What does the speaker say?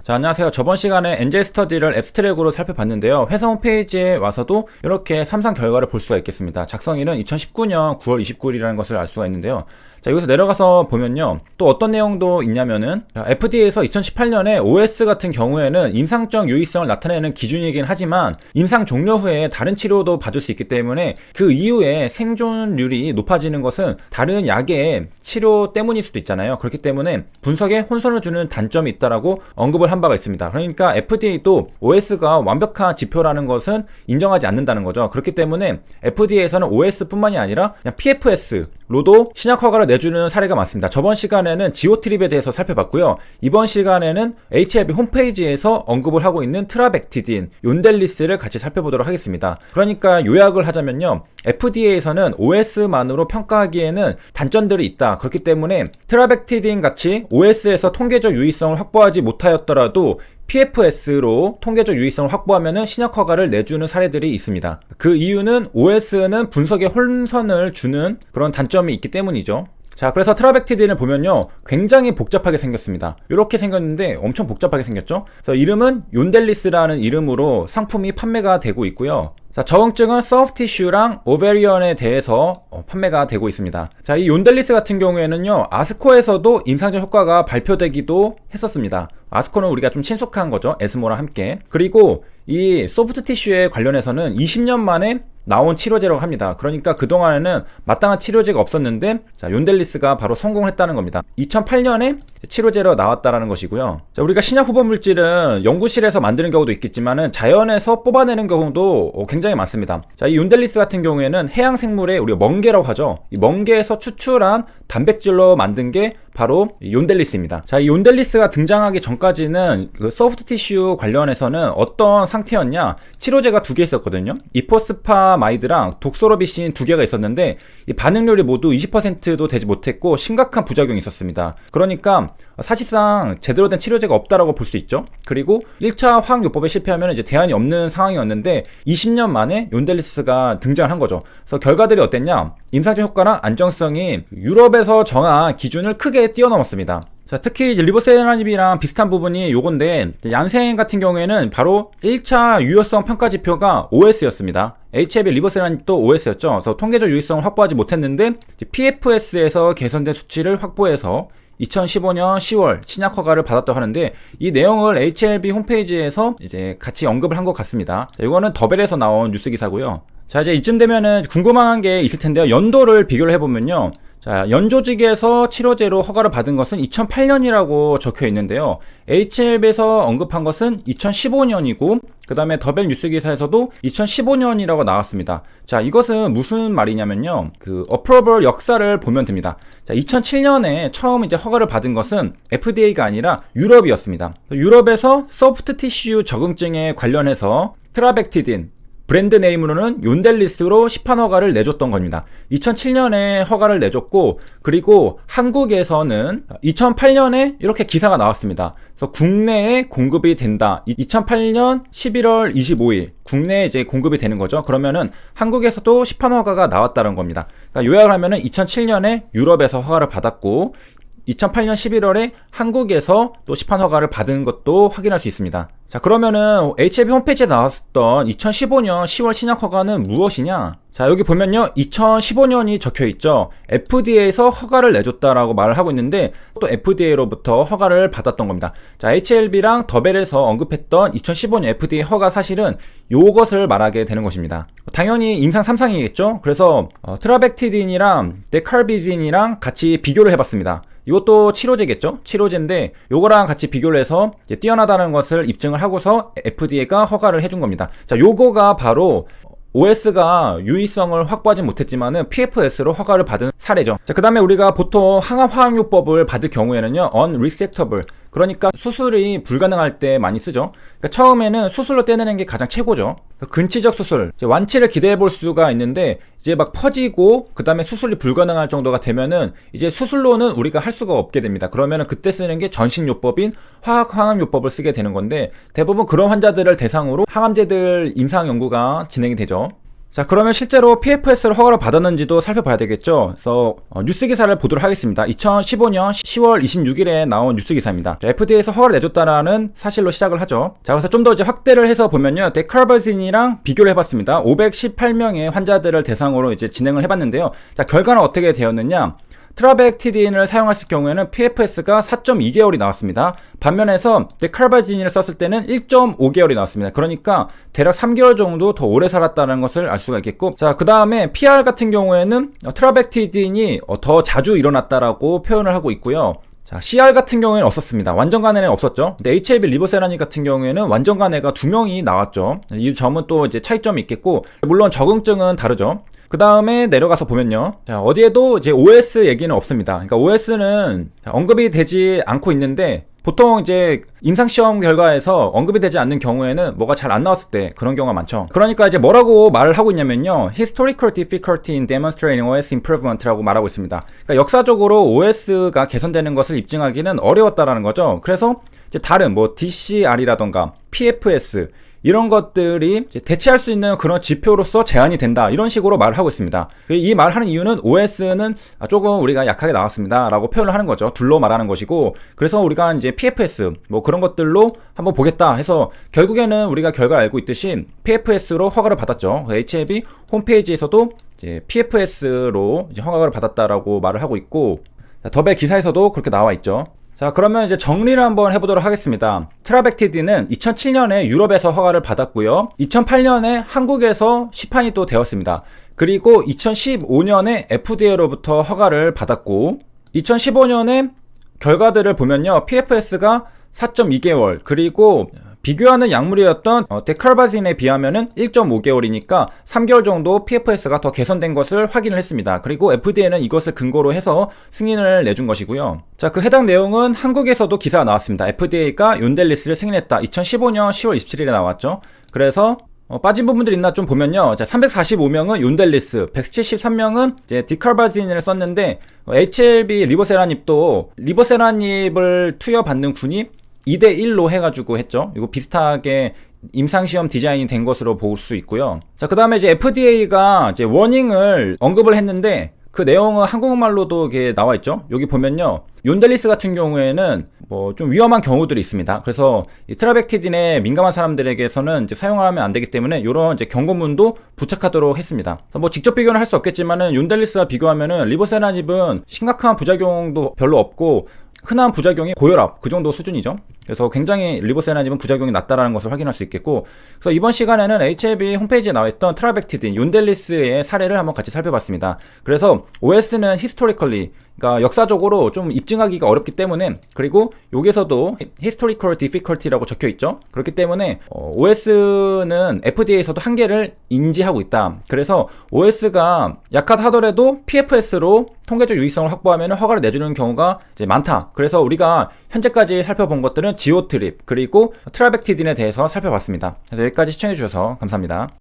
자, 안녕하세요. 저번 시간에 엔젤 스터디를 앱스트랙으로 살펴봤는데요. 회사 홈페이지에 와서도 이렇게 삼상 결과를 볼 수가 있겠습니다. 작성일은 2019년 9월 29일이라는 것을 알 수가 있는데요. 자, 여기서 내려가서 보면요. 또 어떤 내용도 있냐면은 FDA에서 2018년에 OS 같은 경우에는 임상적 유의성을 나타내는 기준이긴 하지만 임상 종료 후에 다른 치료도 받을 수 있기 때문에 그 이후에 생존율이 높아지는 것은 다른 약의 치료 때문일 수도 있잖아요. 그렇기 때문에 분석에 혼선을 주는 단점이 있다라고 언급을 한 바가 있습니다. 그러니까 FDA도 OS가 완벽한 지표라는 것은 인정하지 않는다는 거죠. 그렇기 때문에 FDA에서는 OS뿐만이 아니라 그냥 PFS로도 신약 허가를 내주는 사례가 많습니다. 저번 시간에는 지오트립에 대해서 살펴봤고요. 이번 시간에는 HLB 홈페이지에서 언급을 하고 있는 트라벡티딘, 욘델리스를 같이 살펴보도록 하겠습니다. 그러니까 요약을 하자면요. FDA에서는 OS만으로 평가하기에는 단점들이 있다. 그렇기 때문에 트라벡티딘 같이 OS에서 통계적 유의성을 확보하지 못하였더라도 PFS로 통계적 유의성을 확보하면 신약 허가를 내주는 사례들이 있습니다. 그 이유는 OS는 분석에 혼선을 주는 그런 단점이 있기 때문이죠. 자, 그래서 트라벡티딘을 보면요. 굉장히 복잡하게 생겼습니다. 이렇게 생겼는데 엄청 복잡하게 생겼죠? 그래서 이름은 욘델리스라는 이름으로 상품이 판매가 되고 있고요. 자, 저응증은 소프티슈랑 오베리언에 대해서 판매가 되고 있습니다. 자, 이 욘델리스 같은 경우에는요, 아스코에서도 임상적 효과가 발표되기도 했었습니다. 아스코는 우리가 좀 친숙한 거죠. 에스모랑 함께. 그리고 이 소프트 티슈에 관련해서는 20년 만에 나온 치료제라고 합니다. 그러니까 그동안에는 마땅한 치료제가 없었는데, 자, 욘델리스가 바로 성공을 했다는 겁니다. 2008년에 치료제로 나왔다라는 것이고요. 자, 우리가 신약 후보 물질은 연구실에서 만드는 경우도 있겠지만은 자연에서 뽑아내는 경우도 굉장히 많습니다. 자, 이 욘델리스 같은 경우에는 해양 생물의 우리가 멍게라고 하죠. 이 멍게에서 추출한 단백질로 만든 게 바로 욘델리스입니다. 자, 이 욘델리스가 등장하기 전까지는 그 소프트 티슈 관련해서는 어떤 상태였냐? 치료제가 두 개 있었거든요. 이포스파마이드랑 독소로비신 두 개가 있었는데 이 반응률이 모두 20%도 되지 못했고 심각한 부작용이 있었습니다. 그러니까 사실상 제대로 된 치료제가 없다라고 볼 수 있죠. 그리고 1차 화학요법에 실패하면 이제 대안이 없는 상황이었는데 20년 만에 욘델리스가 등장한 거죠. 그래서 결과들이 어땠냐? 임상적 효과나 안정성이 유럽에서 정한 기준을 크게 뛰어넘었습니다. 자, 특히 리보세라닙이랑 비슷한 부분이 요건데, 얀센 같은 경우에는 바로 1차 유효성 평가 지표가 OS였습니다. HLB 리보세라닙도 OS였죠. 그래서 통계적 유효성을 확보하지 못했는데 PFS에서 개선된 수치를 확보해서 2015년 10월 신약 허가를 받았다고 하는데, 이 내용을 HLB 홈페이지에서 이제 같이 언급을 한 것 같습니다. 자, 이거는 더벨에서 나온 뉴스 기사고요. 자, 이제 이쯤 되면은 궁금한 게 있을 텐데요. 연도를 비교를 해보면요. 자, 연조직에서 치료제로 허가를 받은 것은 2008년이라고 적혀 있는데요. HLB에서 언급한 것은 2015년이고, 그 다음에 더벨 뉴스 기사에서도 2015년이라고 나왔습니다. 자, 이것은 무슨 말이냐면요. 그 어프로벌 역사를 보면 됩니다. 자, 2007년에 처음 이제 허가를 받은 것은 FDA가 아니라 유럽이었습니다. 유럽에서 소프트 티슈 적응증에 관련해서 트라벡티딘, 브랜드 네임으로는 욘델리스로 시판 허가를 내줬던 겁니다. 2007년에 허가를 내줬고, 그리고 한국에서는 2008년에 이렇게 기사가 나왔습니다. 그래서 국내에 공급이 된다. 2008년 11월 25일 국내에 이제 공급이 되는 거죠. 그러면은 한국에서도 시판 허가가 나왔다는 겁니다. 그러니까 요약을 하면은 2007년에 유럽에서 허가를 받았고, 2008년 11월에 한국에서 또 시판 허가를 받은 것도 확인할 수 있습니다. 자, 그러면은 HLB 홈페이지에 나왔던 2015년 10월 신약 허가는 무엇이냐? 자, 여기 보면요. 2015년이 적혀 있죠. FDA에서 허가를 내줬다라고 말을 하고 있는데 또 FDA로부터 허가를 받았던 겁니다. 자, HLB랑 더벨에서 언급했던 2015년 FDA 허가 사실은 요것을 말하게 되는 것입니다. 당연히 임상 3상이겠죠. 그래서 트라벡티딘이랑 데칼비진이랑 같이 비교를 해봤습니다. 이것도 치료제겠죠? 치료제인데 요거랑 같이 비교를 해서 이제 뛰어나다는 것을 입증을 하고서 FDA가 허가를 해준 겁니다. 자, 요거가 바로 OS가 유의성을 확보하지 못했지만은 PFS로 허가를 받은 사례죠. 자, 그 다음에 우리가 보통 항암화학요법을 받을 경우에는요, unresectable, 그러니까 수술이 불가능할 때 많이 쓰죠. 그러니까 처음에는 수술로 떼내는 게 가장 최고죠. 근치적 수술, 이제 완치를 기대해 볼 수가 있는데 이제 막 퍼지고 그 다음에 수술이 불가능할 정도가 되면은 이제 수술로는 우리가 할 수가 없게 됩니다. 그러면은 그때 쓰는 게 전신요법인 화학항암요법을 쓰게 되는 건데, 대부분 그런 환자들을 대상으로 항암제들 임상 연구가 진행이 되죠. 자, 그러면 실제로 PFS를 허가를 받았는지도 살펴봐야 되겠죠. 그래서 뉴스 기사를 보도록 하겠습니다. 2015년 10월 26일에 나온 뉴스 기사입니다. FDA에서 허가를 내줬다라는 사실로 시작을 하죠. 자, 그래서 좀 더 이제 확대를 해서 보면요, 데칼바진이랑 비교를 해봤습니다. 518명의 환자들을 대상으로 이제 진행을 해봤는데요. 자, 결과는 어떻게 되었느냐? 트라벡티딘을 사용했을 경우에는 PFS가 4.2개월이 나왔습니다. 반면에서 데칼바진을 썼을 때는 1.5개월이 나왔습니다. 그러니까 대략 3개월 정도 더 오래 살았다는 것을 알 수가 있겠고, 자, 그 다음에 PR 같은 경우에는 트라벡티딘이 더 자주 일어났다라고 표현을 하고 있고요. 자, CR 같은 경우에는 없었습니다. 완전 간해는 없었죠. 근데 HAB 리보세라닌 같은 경우에는 완전 간해가 2명이 나왔죠. 이 점은 또 이제 차이점이 있겠고, 물론 적응증은 다르죠. 그 다음에 내려가서 보면요, 자, 어디에도 이제 OS 얘기는 없습니다. 그러니까 OS는 언급이 되지 않고 있는데, 보통 이제 임상시험 결과에서 언급이 되지 않는 경우에는 뭐가 잘 안 나왔을 때 그런 경우가 많죠. 그러니까 이제 뭐라고 말을 하고 있냐면요, Historical difficulty in demonstrating OS improvement라고 말하고 있습니다. 그러니까 역사적으로 OS가 개선되는 것을 입증하기는 어려웠다라는 거죠. 그래서 이제 다른 뭐 DCR이라던가 PFS 이런 것들이 대체할 수 있는 그런 지표로서 제한이 된다, 이런 식으로 말을 하고 있습니다. 이 말하는 이유는 OS는 조금 우리가 약하게 나왔습니다 라고 표현을 하는 거죠. 둘로 말하는 것이고, 그래서 우리가 이제 PFS 뭐 그런 것들로 한번 보겠다 해서 결국에는 우리가 결과를 알고 있듯이 PFS로 허가를 받았죠. HAB 홈페이지에서도 이제 PFS로 이제 허가를 받았다라고 말을 하고 있고, 더벨 기사에서도 그렇게 나와 있죠. 자, 그러면 이제 정리를 한번 해보도록 하겠습니다. 트라벡티딘은 2007년에 유럽에서 허가를 받았고요. 2008년에 한국에서 시판이 또 되었습니다. 그리고 2015년에 FDA로부터 허가를 받았고, 2015년에 결과들을 보면요, PFS가 4.2개월, 그리고 비교하는 약물이었던 데칼바진에 비하면은 1.5개월이니까 3개월 정도 PFS가 더 개선된 것을 확인을 했습니다. 그리고 FDA는 이것을 근거로 해서 승인을 내준 것이고요. 자, 그 해당 내용은 한국에서도 기사가 나왔습니다. FDA가 윤델리스를 승인했다. 2015년 10월 27일에 나왔죠. 그래서 빠진 부분들이 있나 좀 보면요, 자, 345명은 윤델리스, 173명은 이제 디칼바진을 썼는데, HLB 리보세라닙도 리보세라닙을 투여받는 군이 2대1로 해가지고 했죠. 이거 비슷하게 임상시험 디자인이 된 것으로 볼 수 있고요. 자, 그 다음에 이제 FDA가 이제 워닝을 언급을 했는데, 그 내용은 한국말로도 이게 나와 있죠. 여기 보면요, 윤델리스 같은 경우에는 뭐 좀 위험한 경우들이 있습니다. 그래서 이 트라벡티딘에 민감한 사람들에게서는 이제 사용하면 안 되기 때문에 이런 이제 경고문도 부착하도록 했습니다. 뭐 직접 비교는 할 수 없겠지만은 윤델리스와 비교하면은 리보세라닙은 심각한 부작용도 별로 없고, 흔한 부작용이 고혈압 그 정도 수준이죠. 그래서 굉장히 리보세라닙은 부작용이 낮다라는 것을 확인할 수 있겠고, 그래서 이번 시간에는 HLB 홈페이지에 나와있던 트라벡티딘, 윤델리스의 사례를 한번 같이 살펴봤습니다. 그래서 OS는 historically, 그러니까 역사적으로 좀 입증하기가 어렵기 때문에, 그리고 여기서도 historical difficulty라고 적혀 있죠. 그렇기 때문에 OS는 FDA에서도 한계를 인지하고 있다. 그래서 OS가 약하다 하더라도 PFS로 통계적 유의성을 확보하면 허가를 내주는 경우가 이제 많다. 그래서 우리가 현재까지 살펴본 것들은 지오트립 그리고 트라벡티딘에 대해서 살펴봤습니다. 그래서 여기까지 시청해주셔서 감사합니다.